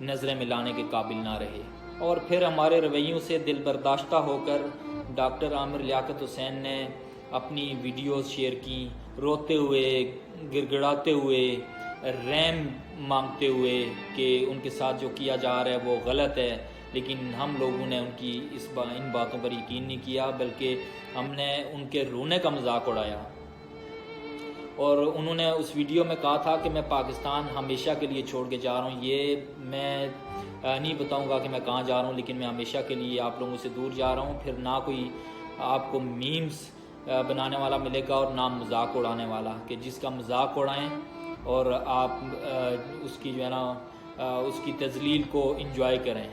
نظریں ملانے کے قابل نہ رہے۔ اور پھر ہمارے رویوں سے دل برداشتہ ہو کر ڈاکٹر عامر لیاقت حسین نے اپنی ویڈیوز شیئر کی، روتے ہوئے، گڑگڑاتے ہوئے، رحم مانگتے ہوئے کہ ان کے ساتھ جو کیا جا رہا ہے وہ غلط ہے، لیکن ہم لوگوں نے ان باتوں پر یقین نہیں کیا، بلکہ ہم نے ان کے رونے کا مذاق اڑایا۔ اور انہوں نے اس ویڈیو میں کہا تھا کہ میں پاکستان ہمیشہ کے لیے چھوڑ کے جا رہا ہوں۔ یہ میں نہیں بتاؤں گا کہ میں کہاں جا رہا ہوں، لیکن میں ہمیشہ کے لیے آپ لوگوں سے دور جا رہا ہوں۔ پھر نہ کوئی آپ کو میمز بنانے والا ملے گا اور نہ مذاق اڑانے والا، کہ جس کا مذاق اڑائیں اور آپ اس کی جو ہے نا اس کی تذلیل کو انجوائے کریں۔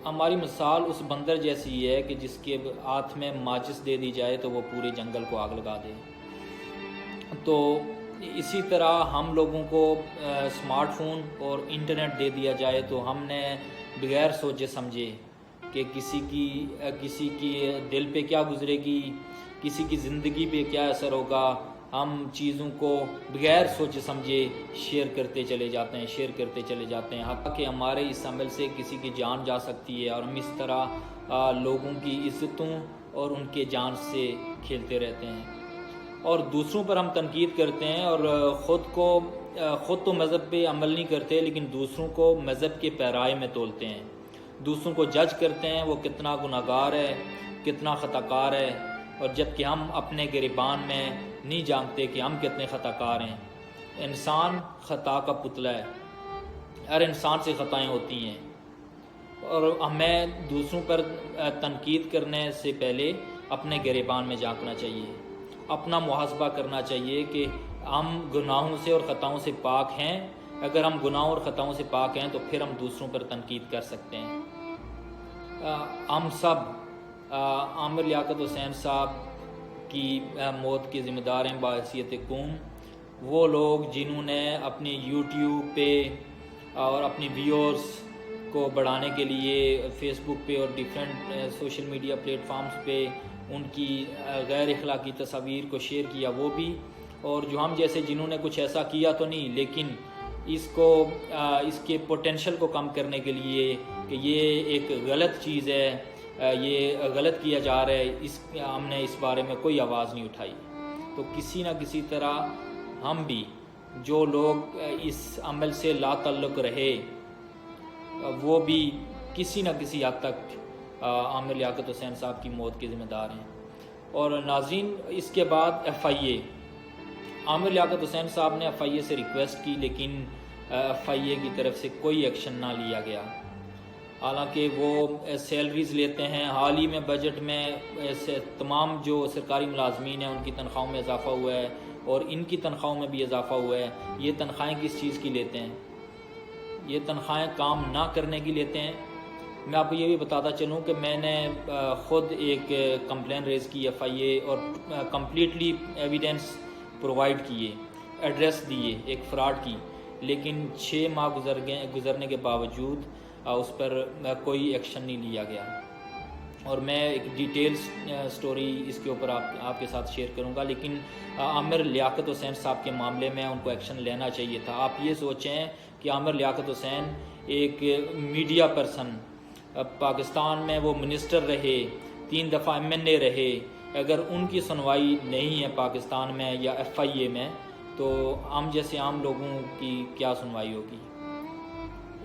ہماری مثال اس بندر جیسی ہے کہ جس کے ہاتھ میں ماچس دے دی جائے تو وہ پورے جنگل کو آگ لگا دے۔ تو اسی طرح ہم لوگوں کو اسمارٹ فون اور انٹرنیٹ دے دیا جائے تو ہم نے بغیر سوچے سمجھے کہ کسی کی دل پہ کیا گزرے گی، کسی کی زندگی پہ کیا اثر ہوگا، ہم چیزوں کو بغیر سوچے سمجھے شیئر کرتے چلے جاتے ہیں حتیٰ کہ ہمارے اس عمل سے کسی کی جان جا سکتی ہے، اور ہم اس طرح لوگوں کی عزتوں اور ان کے جان سے کھیلتے رہتے ہیں، اور دوسروں پر ہم تنقید کرتے ہیں، اور خود تو مذہب پہ عمل نہیں کرتے، لیکن دوسروں کو مذہب کے پیرائے میں تولتے ہیں، دوسروں کو جج کرتے ہیں وہ کتنا گناہگار ہے، کتنا خطا کار ہے، اور جبکہ ہم اپنے گریبان میں نہیں جانتے کہ ہم کتنے خطا کار ہیں۔ انسان خطا کا پتلا ہے، ہر انسان سے خطائیں ہوتی ہیں، اور ہمیں دوسروں پر تنقید کرنے سے پہلے اپنے گریبان میں جھانکنا چاہیے، اپنا محاسبہ کرنا چاہیے کہ ہم گناہوں سے اور خطاؤں سے پاک ہیں۔ اگر ہم گناہوں اور خطاؤں سے پاک ہیں تو پھر ہم دوسروں پر تنقید کر سکتے ہیں۔ ہم سب عامر لیاقت حسین صاحب کی موت کے ذمہ دار ہیں بحیثیت قوم، وہ لوگ جنہوں نے اپنی یوٹیوب پہ اور اپنی ویورز کو بڑھانے کے لیے فیس بک پہ اور different social media platforms پہ ان کی غیر اخلاقی تصاویر کو شیئر کیا، وہ بھی، اور جو ہم جیسے جنہوں نے کچھ ایسا کیا تو نہیں، لیکن اس کے پوٹینشل کو کم کرنے کے لیے کہ یہ ایک غلط چیز ہے، یہ غلط کیا جا رہا ہے، ہم نے اس بارے میں کوئی آواز نہیں اٹھائی۔ تو کسی نہ کسی طرح ہم بھی، جو لوگ اس عمل سے لا تعلق رہے، وہ بھی کسی نہ کسی حد تک عامر لیاقت حسین صاحب کی موت کے ذمہ دار ہیں۔ اور ناظرین، اس کے بعد FIA، عامر لیاقت حسین صاحب نے FIA سے ریکویسٹ کی، لیکن FIA کی طرف سے کوئی ایکشن نہ لیا گیا، حالانکہ وہ سیلریز لیتے ہیں۔ حال ہی میں بجٹ میں تمام جو سرکاری ملازمین ہیں ان کی تنخواہوں میں اضافہ ہوا ہے، اور ان کی تنخواہوں میں بھی اضافہ ہوا ہے۔ یہ تنخواہیں کس چیز کی لیتے ہیں؟ یہ تنخواہیں کام نہ کرنے کی لیتے ہیں۔ میں آپ کو یہ بھی بتاتا چلوں کہ میں نے خود ایک کمپلین ریز کی FIA، اور کمپلیٹلی ایویڈنس پرووائڈ کیے، ایڈریس دیے ایک فراڈ کی، لیکن 6 ماہ گزرنے کے باوجود اس پر کوئی ایکشن نہیں لیا گیا۔ اور میں ایک ڈیٹیلز سٹوری اس کے اوپر آپ کے ساتھ شیئر کروں گا، لیکن عامر لیاقت حسین صاحب کے معاملے میں ان کو ایکشن لینا چاہیے تھا۔ آپ یہ سوچیں کہ عامر لیاقت حسین ایک میڈیا پرسن، پاکستان میں وہ منسٹر رہے، 3 دفعہ MNA رہے، اگر ان کی سنوائی نہیں ہے پاکستان میں یا FIA میں، تو ہم جیسے عام لوگوں کی کیا سنوائی ہوگی؟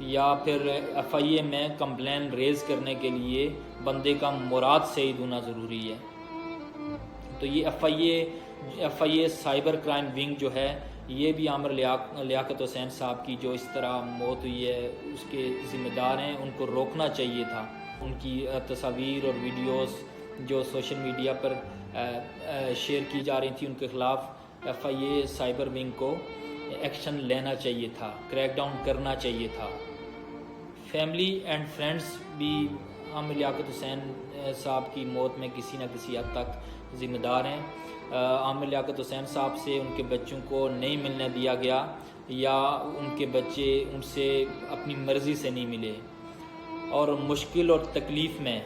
یا پھر FIA میں کمپلین ریز کرنے کے لیے بندے کا مراد صحیح ہونا ضروری ہے۔ تو یہ FIA سائبر کرائم ونگ جو ہے، یہ بھی عامر لیاقت حسین صاحب کی جو اس طرح موت ہوئی ہے اس کے ذمہ دار ہیں، ان کو روکنا چاہیے تھا۔ ان کی تصاویر اور ویڈیوز جو سوشل میڈیا پر شیئر کی جا رہی تھی، ان کے خلاف FIA سائبر ونگ کو ایکشن لینا چاہیے تھا، کریک ڈاؤن کرنا چاہیے تھا۔ فیملی اینڈ فرینڈز بھی عامر لیاقت حسین صاحب کی موت میں کسی نہ کسی حد تک ذمہ دار ہیں۔ عامر لیاقت حسین صاحب سے ان کے بچوں کو نہیں ملنے دیا گیا، یا ان کے بچے ان سے اپنی مرضی سے نہیں ملے، اور مشکل اور تکلیف میں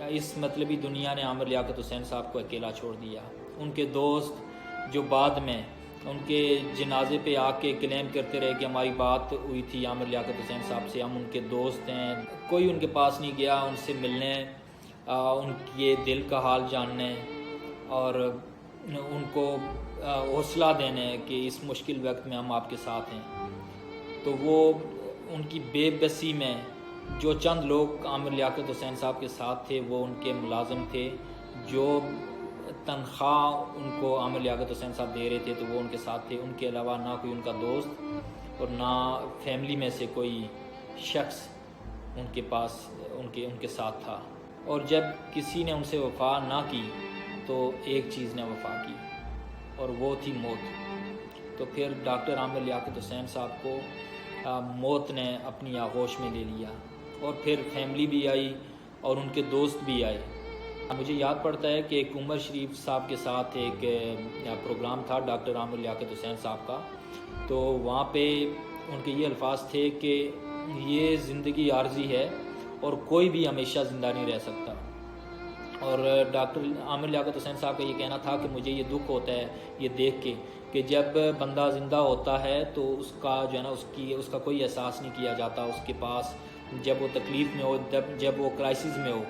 اس مطلبی دنیا نے عامر لیاقت حسین صاحب کو اکیلا چھوڑ دیا۔ ان کے دوست جو بعد میں ان کے جنازے پہ آ کے کلیم کرتے رہے کہ ہماری بات ہوئی تھی عامر لیاقت حسین صاحب سے، ہم ان کے دوست ہیں. کوئی ان کے پاس نہیں گیا ان سے ملنے، ان کے دل کا حال جاننے اور ان کو حوصلہ دینے کہ اس مشکل وقت میں ہم آپ کے ساتھ ہیں. تو وہ ان کی بے بسی میں جو چند لوگ عامر لیاقت حسین صاحب کے ساتھ تھے وہ ان کے ملازم تھے، جو تنخواہ ان کو عامر لیاقت حسین صاحب دے رہے تھے تو وہ ان کے ساتھ تھے. ان کے علاوہ نہ کوئی ان کا دوست اور نہ فیملی میں سے کوئی شخص ان کے پاس ان کے ساتھ تھا. اور جب کسی نے ان سے وفا نہ کی تو ایک چیز نے وفا کی اور وہ تھی موت. تو پھر ڈاکٹر عامر لیاقت حسین صاحب کو موت نے اپنی آغوش میں لے لیا اور پھر فیملی بھی آئی اور ان کے دوست بھی آئے. مجھے یاد پڑتا ہے کہ ایک عمر شریف صاحب کے ساتھ ایک پروگرام تھا ڈاکٹر عامر لیاقت حسین صاحب کا، تو وہاں پہ ان کے یہ الفاظ تھے کہ یہ زندگی عارضی ہے اور کوئی بھی ہمیشہ زندہ نہیں رہ سکتا. اور ڈاکٹر عامر لیاقت حسین صاحب کا یہ کہنا تھا کہ مجھے یہ دکھ ہوتا ہے یہ دیکھ کے کہ جب بندہ زندہ ہوتا ہے تو اس کا جو ہے نا اس کا کوئی احساس نہیں کیا جاتا. اس کے پاس جب وہ تکلیف میں ہو، جب وہ کرائسس میں ہو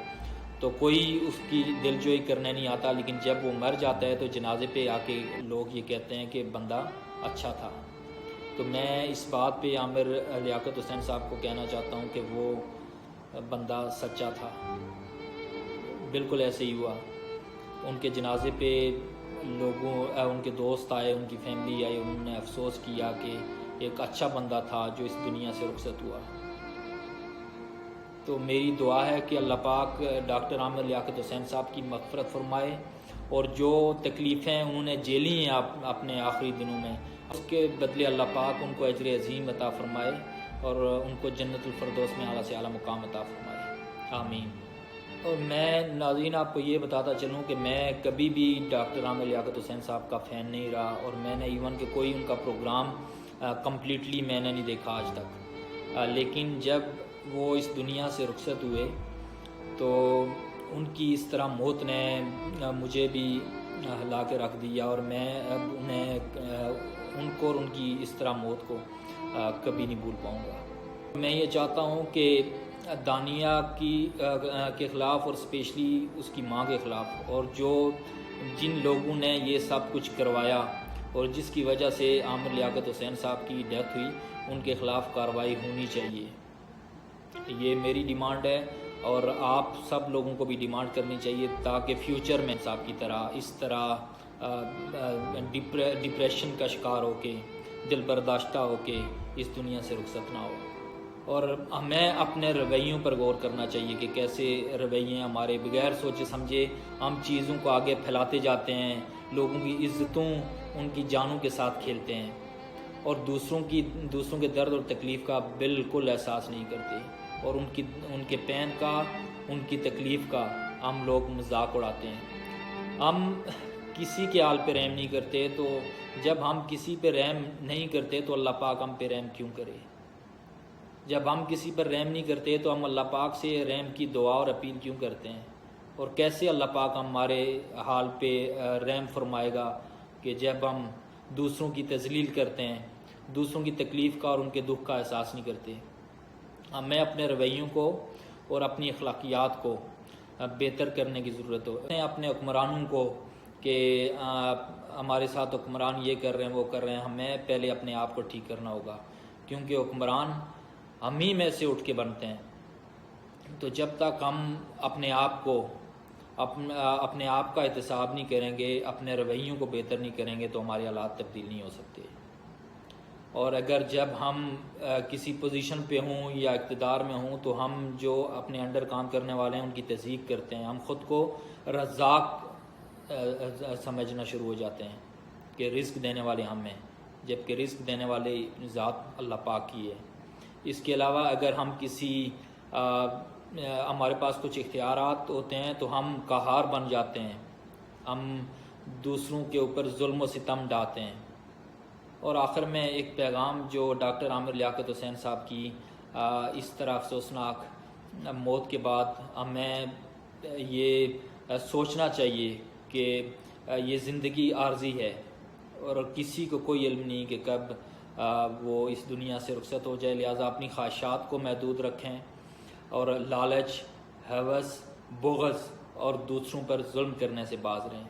تو کوئی اس کی دل جوئی کرنے نہیں آتا، لیکن جب وہ مر جاتا ہے تو جنازے پہ آ کے لوگ یہ کہتے ہیں کہ بندہ اچھا تھا. تو میں اس بات پہ عامر لیاقت حسین صاحب کو کہنا چاہتا ہوں کہ وہ بندہ سچا تھا. بالکل ایسے ہی ہوا. ان کے جنازے پہ ان کے دوست آئے، ان کی فیملی آئی، انہوں نے افسوس کیا کہ ایک اچھا بندہ تھا جو اس دنیا سے رخصت ہوا. تو میری دعا ہے کہ اللہ پاک ڈاکٹر عامر لیاقت حسین صاحب کی مغفرت فرمائے اور جو تکلیفیں انہوں نے جھیلی ہیں اپنے آخری دنوں میں اس کے بدلے اللہ پاک ان کو اجر عظیم عطا فرمائے اور ان کو جنت الفردوس میں اعلیٰ سے اعلیٰ مقام عطا فرمائے. آمین. اور میں ناظرین آپ کو یہ بتاتا چلوں کہ میں کبھی بھی ڈاکٹر عامر لیاقت حسین صاحب کا فین نہیں رہا اور میں نے ایون کہ کوئی ان کا پروگرام کمپلیٹلی میں نے نہیں دیکھا آج تک. لیکن جب وہ اس دنیا سے رخصت ہوئے تو ان کی اس طرح موت نے مجھے بھی ہلا کے رکھ دیا اور میں اب ان کو اور ان کی اس طرح موت کو کبھی نہیں بھول پاؤں گا. میں یہ چاہتا ہوں کہ دانیہ کے خلاف اور اسپیشلی اس کی ماں کے خلاف اور جن لوگوں نے یہ سب کچھ کروایا اور جس کی وجہ سے عامر لیاقت حسین صاحب کی ڈیتھ ہوئی ان کے خلاف کارروائی ہونی چاہیے. یہ میری ڈیمانڈ ہے اور آپ سب لوگوں کو بھی ڈیمانڈ کرنی چاہیے تاکہ فیوچر میں صاحب کی طرح اس طرح ڈپریشن کا شکار ہو کے دل برداشتہ ہو کے اس دنیا سے رخصت نہ ہو. اور ہمیں اپنے رویوں پر غور کرنا چاہیے کہ کیسے رویے ہمارے بغیر سوچے سمجھے ہم چیزوں کو آگے پھیلاتے جاتے ہیں، لوگوں کی عزتوں ان کی جانوں کے ساتھ کھیلتے ہیں اور دوسروں کے درد اور تکلیف کا بالکل احساس نہیں کرتے اور ان کے پین کا ان کی تکلیف کا ہم لوگ مذاق اڑاتے ہیں. ہم کسی کے حال پہ رحم نہیں کرتے، تو جب ہم کسی پہ رحم نہیں کرتے تو اللہ پاک ہم پہ رحم کیوں کرے؟ جب ہم کسی پر رحم نہیں کرتے تو ہم اللہ پاک سے رحم کی دعا اور اپیل کیوں کرتے ہیں؟ اور کیسے اللہ پاک ہمارے حال پہ رحم فرمائے گا کہ جب ہم دوسروں کی تذلیل کرتے ہیں، دوسروں کی تکلیف کا اور ان کے دکھ کا احساس نہیں کرتے؟ ہمیں اپنے رویوں کو اور اپنی اخلاقیات کو بہتر کرنے کی ضرورت ہے. اپنے حکمرانوں کو کہ ہمارے ساتھ حکمران یہ کر رہے ہیں وہ کر رہے ہیں، ہمیں پہلے اپنے آپ کو ٹھیک کرنا ہوگا کیونکہ حکمران ہم ہی میں سے اٹھ کے بنتے ہیں. تو جب تک ہم اپنے آپ کا احتساب نہیں کریں گے، اپنے رویوں کو بہتر نہیں کریں گے تو ہمارے حالات تبدیل نہیں ہو سکتے. اور اگر جب ہم کسی پوزیشن پہ ہوں یا اقتدار میں ہوں تو ہم جو اپنے انڈر کام کرنے والے ہیں ان کی تضحیق کرتے ہیں، ہم خود کو رزاق سمجھنا شروع ہو جاتے ہیں کہ رزق دینے والے ہم ہیں، جبکہ رزق دینے والے ذات اللہ پاک کی ہے. اس کے علاوہ اگر ہم ہمارے پاس کچھ اختیارات ہوتے ہیں تو ہم قہار بن جاتے ہیں، ہم دوسروں کے اوپر ظلم و ستم ڈھاتے ہیں. اور آخر میں ایک پیغام جو ڈاکٹر عامر لیاقت حسین صاحب کی اس طرح افسوسناک موت کے بعد ہمیں یہ سوچنا چاہیے کہ یہ زندگی عارضی ہے اور کسی کو کوئی علم نہیں کہ کب وہ اس دنیا سے رخصت ہو جائے، لہٰذا اپنی خواہشات کو محدود رکھیں اور لالچ، ہوس، بغض اور دوسروں پر ظلم کرنے سے باز رہیں۔